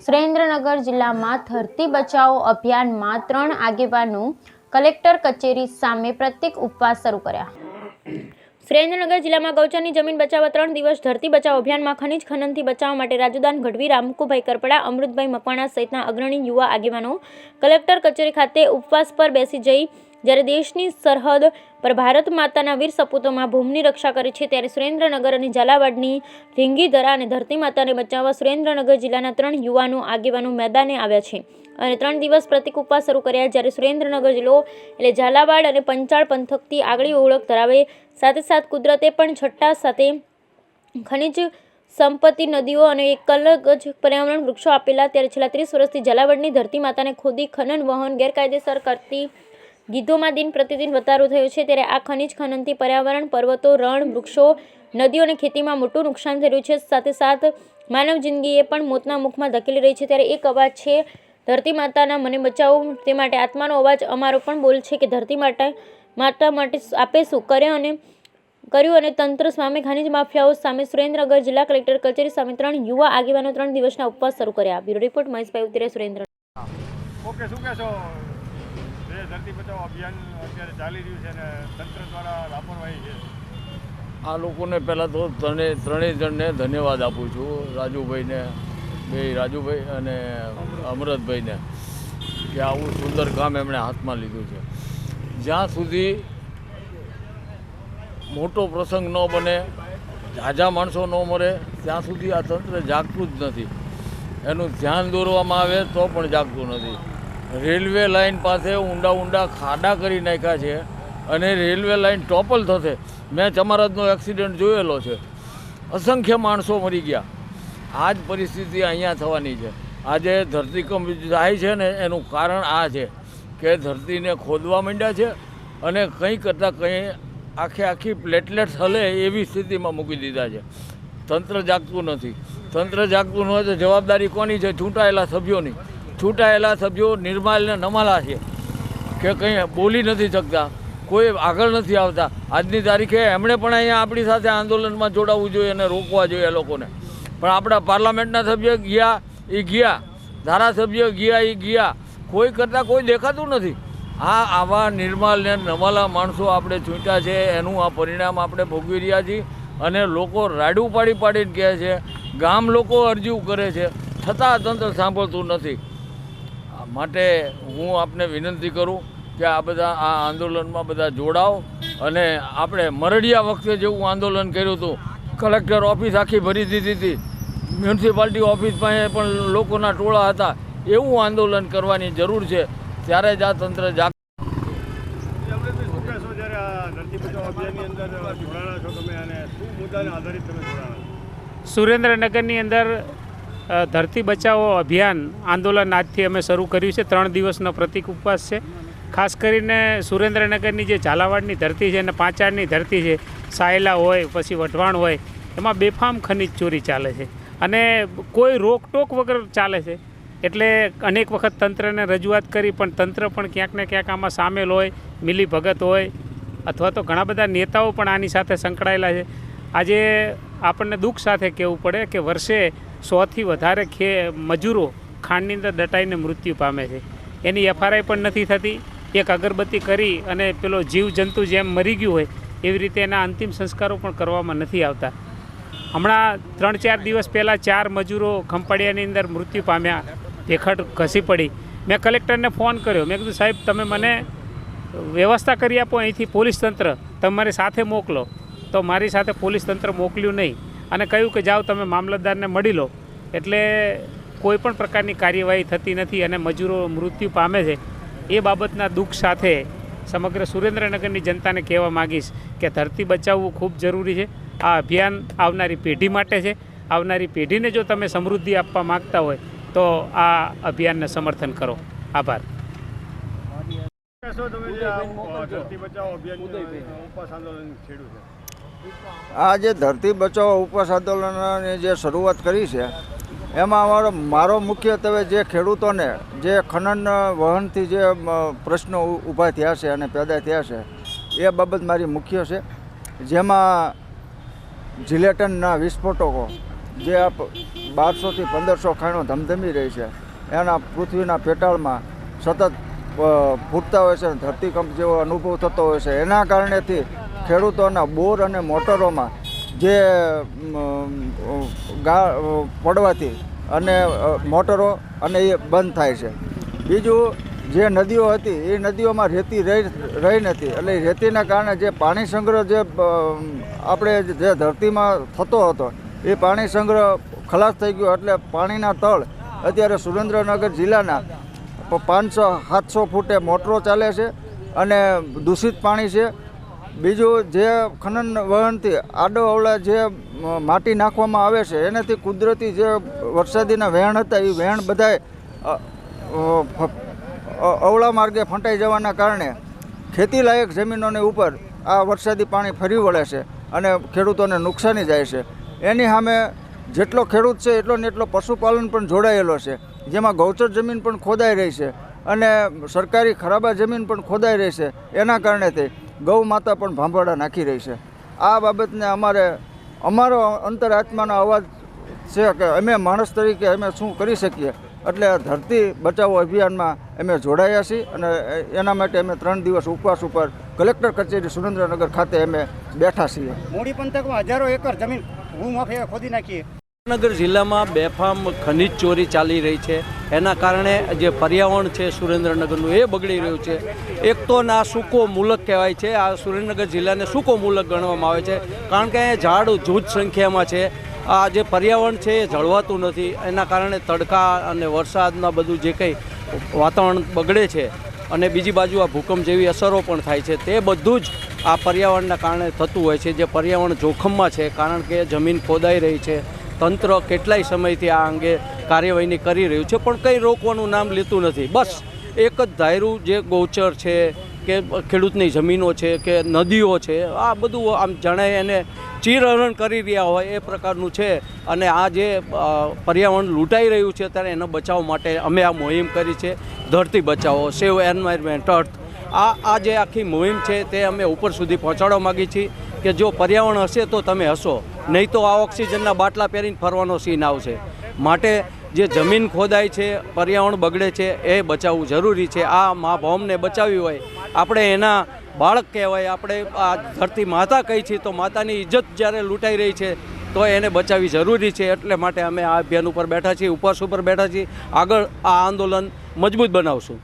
સુરેન્દ્રનગર જિલ્લામાં ધરતી બચાવો અભિયાનમાં 3 આગેવાનો કલેક્ટર કચેરી સામે પ્રતિક ઉપવાસ શરૂ કર્યા। સુરેન્દ્રનગર જિલ્લામાં ગૌચરની જમીન બચાવવા 3 દિવસ ધરતી બચાવો અભિયાનમાં ખનીજ ખનનથી બચાવવા માટે રાજુદાન ગઢવી, રામકુભાઈ કરપડા, અમૃતભાઈ મકવાણા સહિતના અગ્રણી યુવા આગેવાનો કલેક્ટર કચેરી ખાતે ઉપવાસ પર બેસી જઈ જ્યારે દેશની સરહદ પર ભારત માતાના વીર સપૂતોમાં ભૂમિની રક્ષા કરી છે, ત્યારે સુરેન્દ્રનગર અને ઝાલાવાડની ઢીંગીધરા અને ધરતી માતાને બચાવવા સુરેન્દ્રનગર જિલ્લાના 3 યુવાનો આગેવાનો મેદાને આવ્યા છે અને 3 દિવસ પ્રતિક ઉપવાસ શરૂ કર્યા। જ્યારે સુરેન્દ્રનગર જિલ્લો એટલે ઝાલાવાડ અને પંચાળ પંથકથી આગળી ઓળખ ધરાવે, સાથે સાથ કુદરતે પણ છઠ્ઠા સાથે ખનિજ સંપત્તિ, નદીઓ અને એક અલગ જ પર્યાવરણ વૃક્ષો આપેલા, ત્યારે છેલ્લા 30 વર્ષથી ઝાલાવાડની ધરતી માતાને ખોદી ખનન વહન ગેરકાયદેસર કરતી ગીધોમાં દિન પ્રતિદિન વધારો થયો છે। ત્યારે આ ખનિજ ખનનથી પર્યાવરણ, પર્વતો, રણ, વૃક્ષો, નદીઓ અને ખેતીમાં મોટું નુકસાન થઈ રહ્યું છે, સાથે સાથ માનવ જિંદગીએ પણ મોતના મુખમાં ધકેલી રહી છે। ત્યારે એક અવાજ છે, ધરતી માતાના મને બચાવો, તે માટે આત્માનો અવાજ અમારો પણ બોલ છે કે ધરતી માતા માટે આપે શું કર્યું અને તંત્ર સામે, ખનિજ માફિયાઓ સામે સુરેન્દ્રનગર જિલ્લા કલેક્ટર કચેરી સામે 3 યુવા આગેવાનો 3 દિવસના ઉપવાસ શરૂ કર્યા। બ્યુરો રિપોર્ટ મહેશભાઈ ઉત્તરે, સુરેન્દ્ર। ઓકે, શું કહેશો? ધરતી બચાવો અભિયાન અત્યારે ચાલી રહ્યું છે અને તંત્ર દ્વારા લાપરવાહી છે। આ લોકોને પહેલાં તો ત્રણેય જણને ધન્યવાદ આપું છું, રાજુભાઈને, રાજુભાઈ અને અમૃતભાઈને, કે આવું સુંદર કામ એમણે હાથમાં લીધું છે। જ્યાં સુધી મોટો પ્રસંગ ન બને, ઝાઝા માણસો ન મરે, ત્યાં સુધી આ તંત્ર જાગતું જ નથી। એનું ધ્યાન દોરવામાં આવે તો પણ જાગતું નથી। રેલવે લાઇન પાસે ઊંડા ખાડા કરી નાખ્યા છે અને રેલવે લાઇન ટોપલ થશે। મેં ચમારજનો એક્સિડન્ટ જોયેલો છે, અસંખ્ય માણસો મરી ગયા। આ જ પરિસ્થિતિ અહીંયા થવાની છે। આજે ધરતીકંપ થાય છે ને એનું કારણ આ છે કે ધરતીને ખોદવા માંડ્યા છે અને કંઈ કરતાં કંઈ આખી પ્લેટલેટ્સ હલે એવી સ્થિતિમાં મૂકી દીધા છે। તંત્ર જાગતું નથી। તંત્ર જાગતું ન હોય તો જવાબદારી કોની છે? ચૂંટાયેલા સભ્યોની। ચૂંટાયેલા સભ્યો નિર્માલ ને નમાલા છે કે કંઈ બોલી નથી શકતા, કોઈ આગળ નથી આવતા। આજની તારીખે એમણે પણ અહીંયા આપણી સાથે આંદોલનમાં જોડાવવું જોઈએ અને રોકવા જોઈએ લોકોને, પણ આપણા પાર્લામેન્ટના સભ્ય ગયા એ ગયા, ધારાસભ્ય ગયા એ ગયા, કોઈ કરતાં કોઈ દેખાતું નથી। આવા નિર્માલ ને નમાલા માણસો આપણે ચૂંટ્યા છે, એનું આ પરિણામ આપણે ભોગવી રહ્યા છીએ અને લોકો રાડું પાડીને કહે છે, ગામ લોકો અરજી કરે છે, છતાં તંત્ર સાંભળતું નથી। માટે હું આપને વિનંતી કરું કે આ આંદોલનમાં બધા જોડાઓ અને આપણે મરડિયા વખતે જેવું આંદોલન કર્યું હતું, કલેક્ટર ઓફિસ આખી ભરી દીધી હતી, મ્યુનિસિપાલિટી ઓફિસ પાસે પણ લોકોના ટોળા હતા, એવું આંદોલન કરવાની જરૂર છે। ત્યારે જ આ તંત્ર શું કહેશો જ્યારે આ ધરતી બચાવો અભિયાનની અંદર જોડાણા છો તમે અને શું મુદ્દાને આધારિત તમે જોડાણા? સુરેન્દ્રનગરની અંદર ધરતી બચાવો અભિયાન આંદોલન આજથી અમે શરૂ કર્યું છે। 3 દિવસનો પ્રતિક ઉપવાસ છે। ખાસ કરીને સુરેન્દ્રનગરની જે ઝાલાવાડની ધરતી છે અને પાંચાળની ધરતી છે, સાયલા હોય, પછી વઢવાણ હોય, એમાં બેફામ ખનિજ ચોરી ચાલે છે અને કોઈ રોકટોક વગર ચાલે છે। એટલે અનેક વખત તંત્રને રજૂઆત કરી, પણ તંત્ર પણ ક્યાંક ને ક્યાંક આમાં સામેલ હોય, મિલીભગત હોય, અથવા તો ઘણા બધા નેતાઓ પણ આની સાથે સંકળાયેલા છે। આજે આપણને દુઃખ સાથે કહેવું પડે કે વર્ષે 100થી વધારે મજૂરો ખાણની અંદર દટાઈને મૃત્યુ પામે છે, એની FRI પણ નથી થતી। એક અગરબત્તી કરી અને પેલો જીવજંતુ જેમ મરી ગયું હોય એવી રીતે એના અંતિમ સંસ્કારો પણ કરવામાં નથી આવતા। હમણાં 3-4 દિવસ પહેલાં 4 મજૂરો ખંપાળિયાની અંદર મૃત્યુ પામ્યા, ભેખડ ઘસી પડી। મેં કલેક્ટરને ફોન કર્યો, મેં કીધું સાહેબ તમે મને વ્યવસ્થા કરી આપો, અહીંથી પોલીસ તંત્ર તમારી સાથે મોકલો। તો મારી સાથે પોલીસ તંત્ર મોકલ્યું નહીં અને કહ્યું કે જાઓ તમે મામલતદારને મળી લો। એટલે કોઈ પણ પ્રકારની કાર્યવાહી થતી નથી અને મજૂરો મૃત્યુ પામે છે। એ બાબતના દુઃખ સાથે સમગ્ર સુરેન્દ્રનગરની જનતાને કહેવા માગીશ કે ધરતી બચાવવું ખૂબ જરૂરી છે। આ અભિયાન આવનારી પેઢી માટે છે। આવનારી પેઢીને જો તમે સમૃદ્ધિ આપવા માગતા હોય તો આ અભિયાનને સમર્થન કરો। આભાર। ધરતી બચાવો અભિયાન ઉપવાસ આંદોલન છેડ્યું છે। આ જે ધરતી બચાવો ઉપવાસ આંદોલનની જે શરૂઆત કરી છે, એમાં મારો મુખ્યત્વે જે ખેડૂતોને જે ખનન વહનથી જે પ્રશ્નો ઊભા થયા છે અને પેદા થયા છે એ બાબત મારી મુખ્ય છે। જેમાં જિલેટનના વિસ્ફોટકો જે 1200થી 1500 ખાણો ધમધમી રહી છે. એના પૃથ્વીના પેટાળમાં સતત ફૂટતા હોય છે, ધરતીકંપ જેવો અનુભવ થતો હોય છે. એના કારણેથી ખેડૂતોના બોર અને મોટરોમાં જે પડવાથી અને મોટરો અને એ બંધ થાય છે. બીજું, જે નદીઓ હતી એ નદીઓમાં રેતી રહી નથી, એટલે રેતીના કારણે જે પાણી સંગ્રહ જે આપણે જે ધરતીમાં થતો હતો એ પાણી સંગ્રહ ખલાસ થઈ ગયો. એટલે પાણીના તળ અત્યારે સુરેન્દ્રનગર જિલ્લાના 500-700 ફૂટે મોટરો ચાલે છે અને દૂષિત પાણી છે. બીજું, જે ખનન વહનથી આડો અવળા જે માટી નાખવામાં આવે છે એનાથી કુદરતી જે વરસાદીના વહેણ હતા એ વહેણ બધાય અવળા માર્ગે ફંટાઈ જવાના કારણે ખેતીલાયક જમીનોની ઉપર આ વરસાદી પાણી ફરી વળે છે અને ખેડૂતોને નુકસાની જાય છે. એની સામે જેટલો ખેડૂત છે એટલો ને એટલો પશુપાલન પણ જોડાયેલો છે, જેમાં ગૌચર જમીન પણ ખોદાઈ રહી છે અને સરકારી ખરાબા જમીન પણ ખોદાઈ રહી છે. એના કારણેથી ગૌ માતા પણ ભાંભરડા નાખી રહી છે. આ બાબતને અમારો અંતરાત્માનો અવાજ છે કે અમે માણસ તરીકે અમે શું કરી શકીએ, એટલે ધરતી બચાવો અભિયાનમાં અમે જોડાયા છીએ અને એના માટે અમે 3 દિવસ ઉપવાસ ઉપર કલેક્ટર કચેરી સુરેન્દ્રનગર ખાતે અમે બેઠા છીએ. મૂડી પંથકમાં હજારો એકર જમીન ભૂમાફિયા ખોદી નાખી. સુરેન્દ્રનગર જિલ્લામાં બેફામ ખનિજ ચોરી ચાલી રહી છે. એના કારણે જે પર્યાવરણ છે સુરેન્દ્રનગરનું એ બગડી રહ્યું છે. એક તો આ સૂકો મુલક કહેવાય છે, આ સુરેન્દ્રનગર જિલ્લાને સૂકો મુલક ગણવામાં આવે છે, કારણ કે અહીંયા ઝાડ જૂથ સંખ્યામાં છે. આ જે પર્યાવરણ છે એ જળવાતું નથી, એના કારણે તડકા અને વરસાદના બધું જે કંઈ વાતાવરણ બગડે છે અને બીજી બાજુ આ ભૂકંપ જેવી અસરો પણ થાય છે. તે બધું જ આ પર્યાવરણના કારણે થતું હોય છે. જે પર્યાવરણ જોખમમાં છે, કારણ કે જમીન ખોદાઈ રહી છે. તંત્ર કેટલાય સમયથી આ અંગે કાર્યવાહી કરી રહ્યું છે, પણ કંઈ રોકવાનું નામ લેતું નથી. બસ એક જ ધાર્યું, જે ગૌચર છે કે ખેડૂતની જમીનો છે કે નદીઓ છે, આ બધું આમ જાણે એને ચીરહરણ કરી રહ્યા હોય એ પ્રકારનું છે. અને આ જે પર્યાવરણ લૂંટાઈ રહ્યું છે ત્યારે એનો બચાવ માટે અમે આ મુહિમ કરી છે, ધરતી બચાવો, સેવ એન્વાયરમેન્ટ અર્થ. આ જે આખી મુહિમ છે તે અમે ઉપર સુધી પહોંચાડવા માગીએ છીએ કે જો પર્યાવરણ હશે તો તમે હશો, નહીં તો આ ઓક્સિજનના બાટલા પહેરીને ફરવાનો સીન આવશે. માટે જે જમીન ખોદાય છે, પર્યાવરણ બગડે છે, એ બચાવવું જરૂરી છે. આ મા ભૌમને બચાવવી હોય, આપણે એના બાળક કહેવાય, આપણે આ ધરતી માતા કહી છીએ, તો માતાની ઇજ્જત જ્યારે લૂંટાઈ રહી છે તો એને બચાવવી જરૂરી છે. એટલે માટે અમે આ અભિયાન ઉપર બેઠા છીએ, ઉપવાસ ઉપર બેઠા છીએ. આગળ આ આંદોલન મજબૂત બનાવશું.